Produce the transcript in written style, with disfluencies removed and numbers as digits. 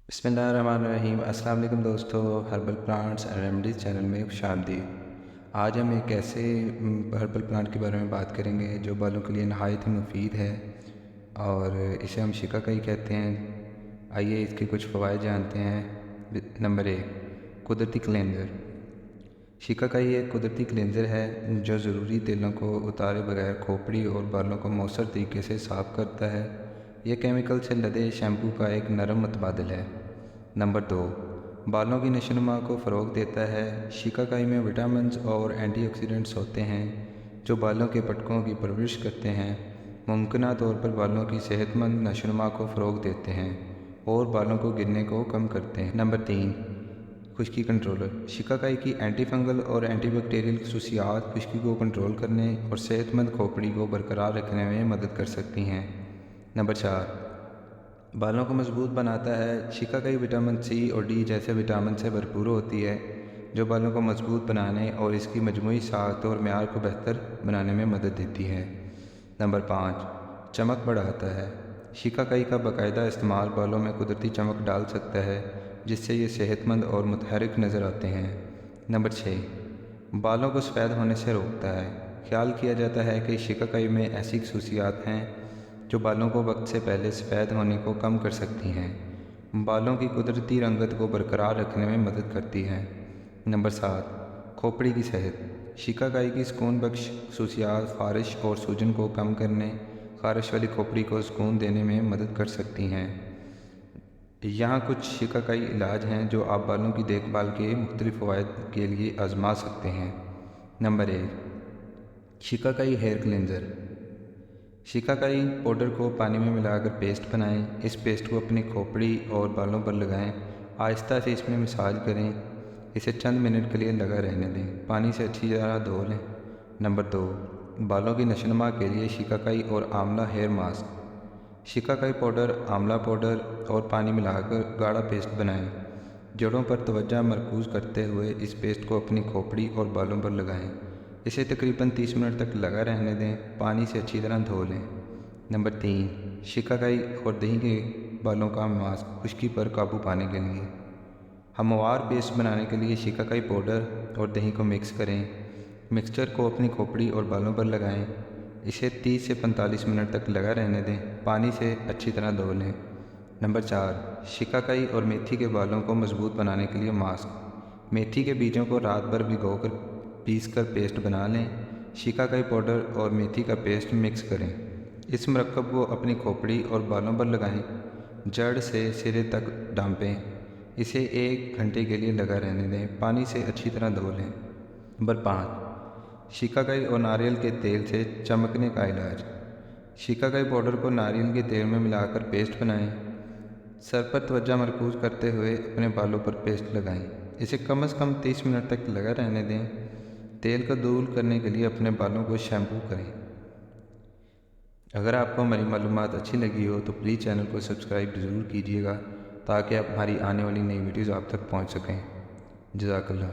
बिस्मिल्लाहिर्रहमानिर्रहीम। अस्सलाम वालेकुम दोस्तों, herbal plants and remedies channel में खुशामदीद। आज हम एक ऐसे हर्बल प्लांट के बारे में बात करेंगे जो बालों के लिए नहायत ही मुफीद है और इसे हम शिकाकाई कहते हैं। आइए इसके कुछ फ़वाइद जानते हैं। नंबर 1, कुदरती क्लेंजर। शिकाकाई एक कुदरती क्लेंजर है जो ज़रूरी तेलों को उतारे बगैर खोपड़ी और बालों को मौसर तरीके से साफ़ करता है। यह केमिकल से लदे शैम्पू का एक नरम मुतबादिल है। नंबर 2, बालों की नशोनुमा को फ़रोग़ देता है। शिकाकाई में विटामिन्स और एंटीऑक्सीडेंट्स होते हैं जो बालों के पटकों की परवरिश करते हैं, मुमकिना तौर पर बालों की सेहतमंद नशोनुमा को फ़रोग़ देते हैं और बालों को गिरने को कम करते हैं। नंबर 3, खुश्की कंट्रोलर। शिकाकाई की एंटी फंगल और एंटी बैक्टीरियल खसूसियात खुश्की को कंट्रोल करने और सेहतमंद खोपड़ी को बरकरार रखने में मदद कर सकती हैं। नंबर 4, बालों को मजबूत बनाता है। शिकाकाई विटामिन सी और डी जैसे विटामिन से भरपूर होती है जो बालों को मजबूत बनाने और इसकी मजमूई साख्त और म्यार को बेहतर बनाने में मदद देती है। नंबर 5, चमक बढ़ाता है। शिकाकाई का बाकायदा इस्तेमाल बालों में कुदरती चमक डाल सकता है जिससे ये सेहतमंद और मुतहरिक नज़र आते हैं। नंबर 6, बालों को सफ़ेद होने से रोकता है। ख्याल किया जाता है कि शिकाकाई में ऐसी खसूसियात हैं जो बालों को वक्त से पहले सफ़ेद होने को कम कर सकती हैं। बालों की कुदरती रंगत को बरकरार रखने में मदद करती है। नंबर 7, खोपड़ी की सेहत। शिकाकाई की सुकून बख्श खसूसियात ख़ारिश और सूजन को कम करने, ख़ारिश वाली खोपड़ी को सुकून देने में मदद कर सकती हैं। यहाँ कुछ शिकाकाई इलाज हैं जो आप बालों की देखभाल के मुख्तलिफ फ़वाइद के लिए आज़मा सकते हैं। Number 1, shikakai hair cleanser. Shikakai powder को पानी में मिलाकर पेस्ट बनाएं। इस पेस्ट को अपनी खोपड़ी और बालों पर लगाएं। आहिस्ता से इसमें मसाज करें। इसे चंद मिनट के लिए लगा रहने दें। पानी से अच्छी तरह धो लें। नंबर 2, बालों की नशोनुमा के लिए शिकाकाई और आंवला हेयर मास्क। शिकाकाई पाउडर, आंवला पाउडर और पानी मिलाकर गाढ़ा पेस्ट बनाएं। जड़ों पर तवज्जो मरकूज़ करते हुए इस पेस्ट को अपनी खोपड़ी और बालों पर लगाएं। इसे तकरीबन 30 मिनट तक लगा रहने दें। पानी से अच्छी तरह धो लें। नंबर 3, शिकाकाई और दही के बालों का मास्क। खुश्की पर काबू पाने के लिए हमवार पेस्ट बनाने के लिए शिकाकाई पाउडर और दही को मिक्स करें। मिक्सचर को अपनी खोपड़ी और बालों पर लगाएं। इसे 30 से 45 मिनट तक लगा रहने दें। पानी से अच्छी तरह धो लें। नंबर 4, शिकाकाई और मेथी के बालों को मजबूत बनाने के लिए मास्क। मेथी के बीजों को रात भर भिगोकर पीसकर पेस्ट बना लें। शिकाकाई पाउडर और मेथी का पेस्ट मिक्स करें। इस मरकब को अपनी खोपड़ी और बालों पर लगाएं। जड़ से सिरे तक डांपें। इसे 1 घंटे के लिए लगा रहने दें। पानी से अच्छी तरह धो लें। नंबर 5, शिकाकाई और नारियल के तेल से चमकने का इलाज। शिकाकाई पाउडर को नारियल के तेल में मिलाकर पेस्ट बनाएं। सर पर तवज्जो मरकूज़ करते हुए अपने बालों पर पेस्ट लगाएं। इसे कम से कम 30 मिनट तक लगा रहने दें। तेल को दूर करने के लिए अपने बालों को शैम्पू करें। अगर आपको हमारी मालूमात अच्छी लगी हो तो प्लीज़ चैनल को सब्सक्राइब ज़रूर कीजिएगा ताकि आप हमारी आने वाली नई वीडियोज़ आप तक पहुंच सकें। जज़ाकल्लाह।